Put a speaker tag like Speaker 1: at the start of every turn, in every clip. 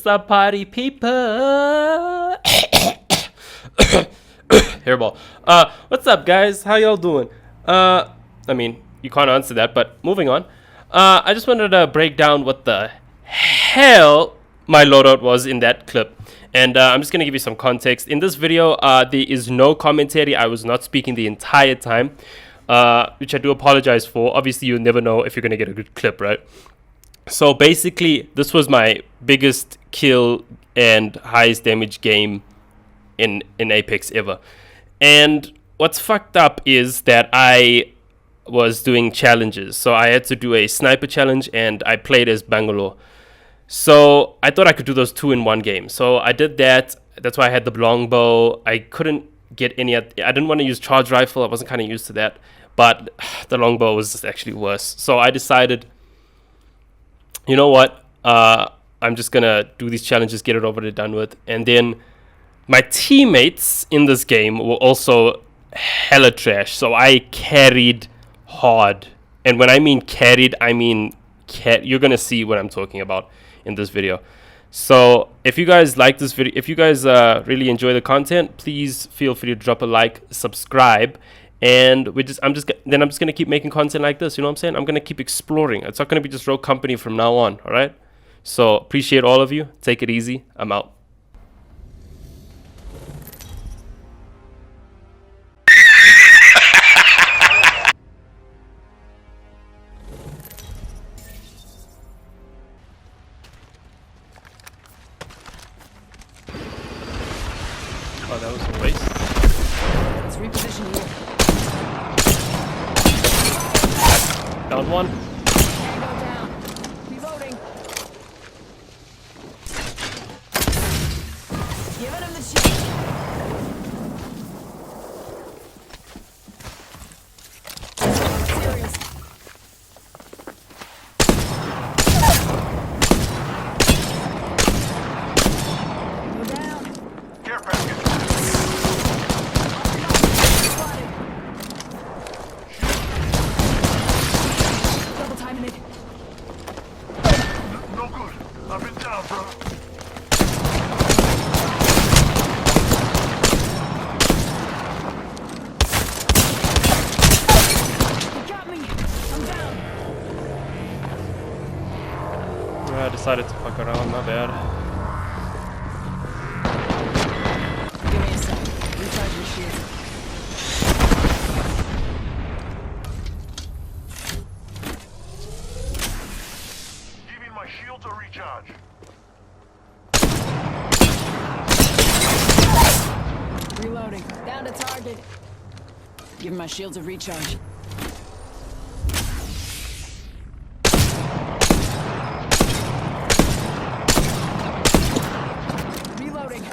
Speaker 1: up, party people? Hairball. What's up, guys? How y'all doing? I mean, you can't answer that, but moving on. I just wanted to break down what the hell my loadout was in that clip. And I'm just going to give you some context. In this video, there is no commentary. I was not speaking the entire time, which I do apologize for. Obviously, you never know if you're going to get a good clip, right? So basically, this was my biggest kill and highest damage game in Apex ever. And what's fucked up is that I was doing challenges. So I had to do a sniper challenge and I played as Bangalore. So I thought I could do those two in one game. So I did that. That's why I had the longbow. I couldn't get any. I didn't want to use charge rifle. I wasn't kind of used to that. But the longbow was actually worse. So I decided, you know what? I'm just going to do these challenges, get it over and done with. And then my teammates in this game were also hella trash. So I carried hard. And when I mean carried, I mean you're going to see what I'm talking about in this video. So if you guys like this video, if you guys really enjoy the content, please feel free to drop a like, subscribe, and I'm just gonna keep making content like this. You know what I'm saying? I'm gonna keep exploring. It's not gonna be just Rogue Company from now on. All right. So appreciate all of you. Take it easy. I'm out. Oh, that was a waste.
Speaker 2: Let's reposition here.
Speaker 1: Down one.
Speaker 2: Tango down. Reloading. Giving him the shield. Serious. Go down.
Speaker 3: Care package.
Speaker 2: Double timing it.
Speaker 3: No good. I've been down, bro.
Speaker 2: You got me. I'm down.
Speaker 1: I decided to fuck around. My bad.
Speaker 2: Give me a sec. Recharge your shield.
Speaker 3: Giving my shield a recharge.
Speaker 2: Reloading. Down to target. Give my shields a recharge. Reloading.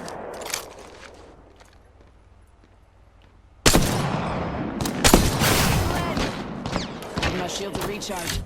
Speaker 2: Give my shields a recharge.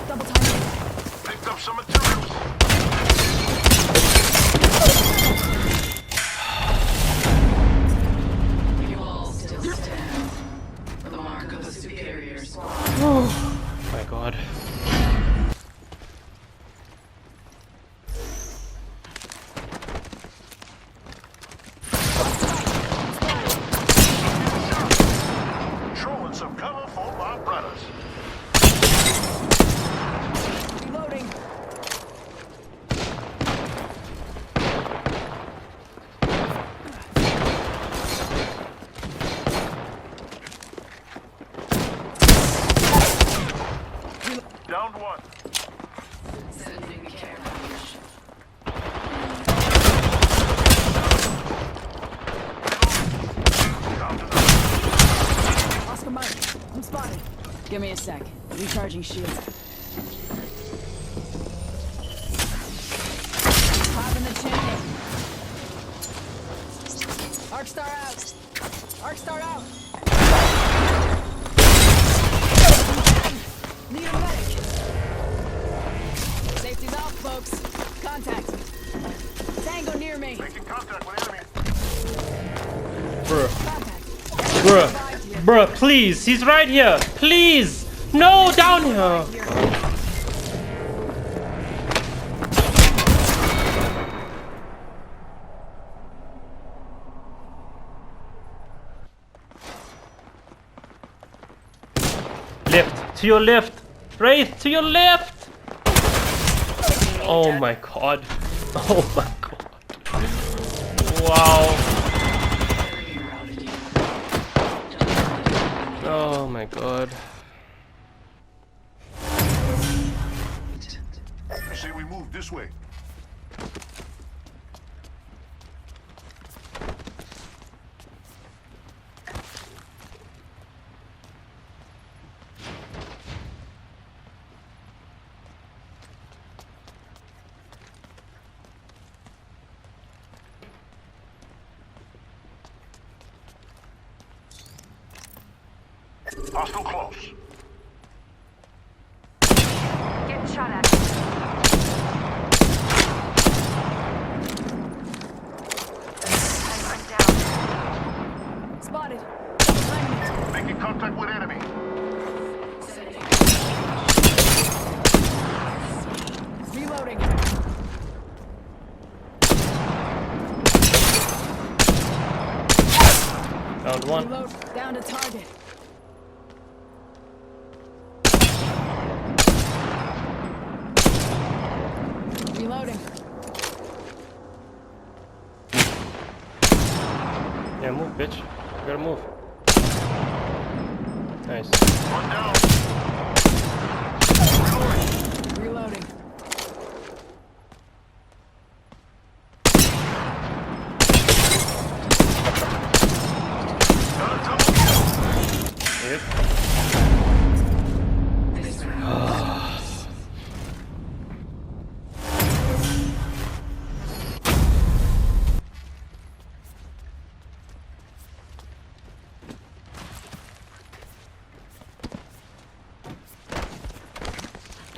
Speaker 2: Double timing.
Speaker 3: Picked up some materials.
Speaker 4: You all still stand. The mark of the superior squad.
Speaker 1: Oh my god.
Speaker 3: Showing some cover for my brothers.
Speaker 2: Reloading.
Speaker 3: Down one.
Speaker 4: Sending care package.
Speaker 3: Down to none.
Speaker 2: Oscar Mike. I'm spotted. Give me a sec. Recharging shield. Pop in the chimney. Arc star out. Arc star out. Need a medic. Safety's off, folks. Contact. Tango near me.
Speaker 3: Making contact with enemy.
Speaker 1: Bruh.
Speaker 2: Contact.
Speaker 1: Bruh. Bruh, please. He's right here. Please. No, down here. Left. To your left. Wraith, to your left. Oh my god. Oh my god. Wow. Oh my god.
Speaker 3: I say we move this way. Hostile close.
Speaker 5: Getting shot at. I'm down.
Speaker 2: Spotted.
Speaker 3: Making contact with enemy.
Speaker 2: Reloading.
Speaker 1: Found one.
Speaker 2: Reload. Down to target. Reloading.
Speaker 1: Yeah, move, bitch. You gotta move. Nice.
Speaker 3: One down.
Speaker 2: Reloading.
Speaker 1: Yep.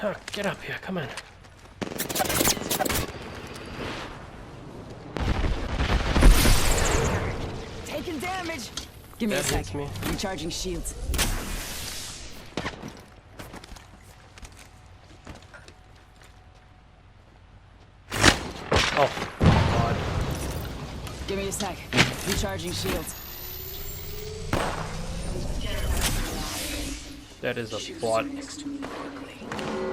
Speaker 1: Oh, get up here, come on.
Speaker 2: Taking damage. Give me
Speaker 1: That
Speaker 2: a sec.
Speaker 1: hits me.
Speaker 2: Recharging shields.
Speaker 1: Oh, God.
Speaker 2: Give me a sec. Recharging shields.
Speaker 1: That is a bot.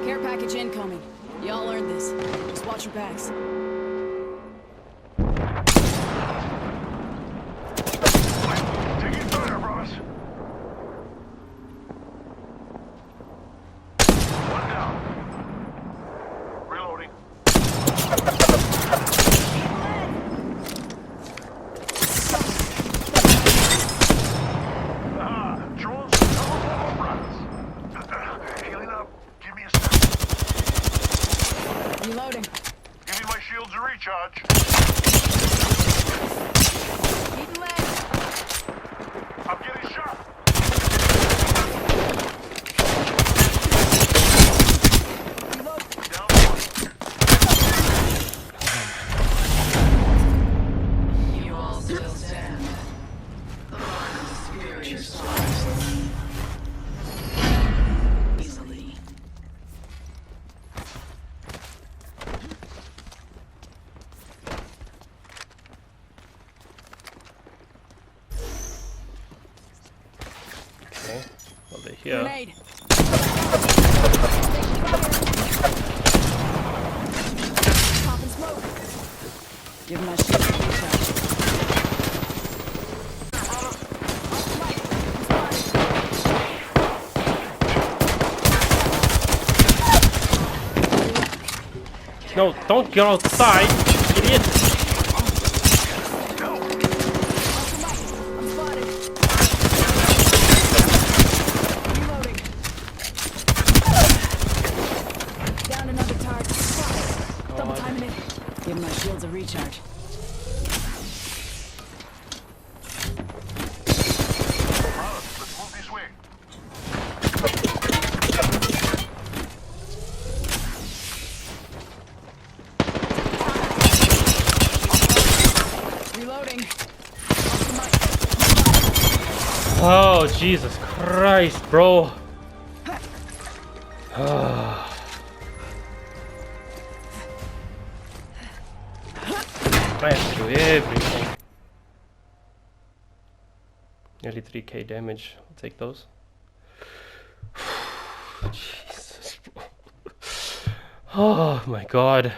Speaker 2: Care package incoming. Y'all earned this. Just watch your backs.
Speaker 3: Taking fire, Ross. One down. Reloading. Drones cover for brothers. Healing up. Give me a sec.
Speaker 2: Reloading.
Speaker 3: Giving my shields a recharge.
Speaker 2: Eating lead.
Speaker 3: I'm getting shot.
Speaker 2: Reload.
Speaker 3: Down one.
Speaker 4: You all still stand. The mark of the superior stars. Easily.
Speaker 1: Okay, well, they're here.
Speaker 2: Grenade. Popping smoke. Give my shield a recharge.
Speaker 1: No, don't go outside, idiot.
Speaker 2: I'm spotted. Reloading. Down another target. Double timing it. Give my shields a recharge.
Speaker 1: Oh, Jesus Christ, bro. I have to do everything. Nearly 3k damage. I'll take those. Jesus, bro. Oh my god.